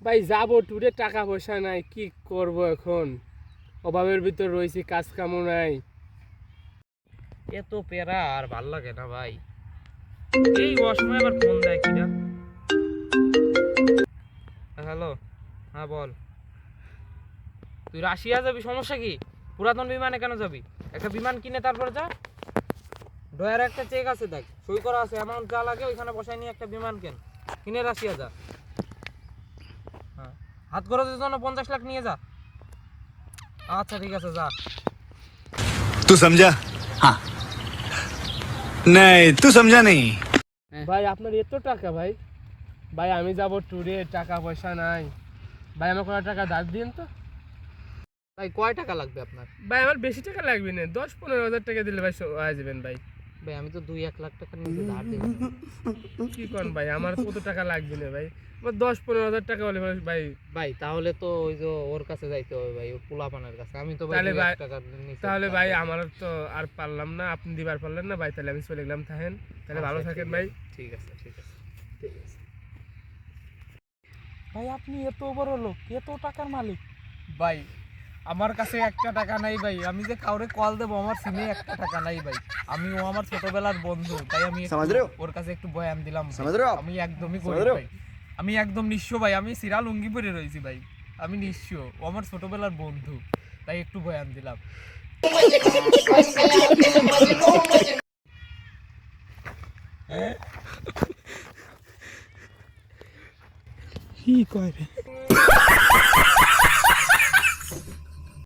ভাই যাবো ট্যুরে, টাকা পয়সা নাই, কি করব এখন, অভাবের ভিতর রয়েছি, কাজ কামও নাই। এত পেরা আর ভাল লাগে না ভাই। এই অসময় আবার ফোন দেয় কিনা। হ্যালো, হ্যাঁ বল। তুই রাশিয়া যাবি, সমস্যা কি? পুরাতন বিমানে কেন যাবি? একটা বিমান কিনে তারপর যা। ডয়ার একটা চেক আছে, দেখ সই করা আছে, অ্যামাউন্ট যা লাগে ওইখানে বসাই নিয়ে একটা বিমান কিনে রাশিয়া যা। হ্যাঁ, হাত খরচের জন্য 50 লাখ নিয়ে যা। আচ্ছা ঠিক আছে, যা। तू समझा? हाँ नहीं तू समझा नहीं। ভাই আপনার এত টাকা ভাই, ভাই আমি যাব ট্যুরে, টাকা পয়সা নাই ভাই, আমার কোনো টাকা ধার দিন তো। ভাই কয় টাকা লাগবে আপনার? ভাই আমার বেশি টাকা লাগবে না, 10-15 হাজার টাকা দিলে ভাই হয়ে যাবেন ভাই। ভাই আমি তো 2-1 লাখ টাকা নিতে ধার দিই। কি করেন ভাই, আমার কত টাকা লাগবে না ভাই, আমার 10-15 হাজার টাকা হলে ভাই। ভাই তাহলে তো ওই যে ওর কাছে যাইতে হবে ভাই, ওর পোলাপানের কাছে। আমি তো ভাই তাহলে 2 ভাই, লাখ টাকা নিচে তাহলে ভাই আমার তো আর পারলাম না, আপনি দিবার পারলেন না ভাই, তাহলে আমি চলে গেলাম। থাকেন তাহলে, ভালো থাকেন ভাই। ঠিক আছে ঠিক আছে ঠিক আছে ভাই আপনি এত বড় লোক, এত টাকার মালিক। ভাই। আমার কাছে একটা টাকা নাই ভাই, আমি যে কাউরে কল দেবো আমার সিমে একটা টাকা নাই ভাই। ও আমার ছোটবেলার বন্ধু, তাই আমি ওর কাছে একটু বয়ান দিলাম। আমি একদমই গরিব ভাই, আমি একদম নিঃস্ব ভাই, আমি সিরা লুঙ্গি পরে রয়েছি ভাই, আমি নিঃস্ব। ও আমার ছোটবেলার বন্ধু, তাই একটু বয়ান দিলাম। কি কয় রে?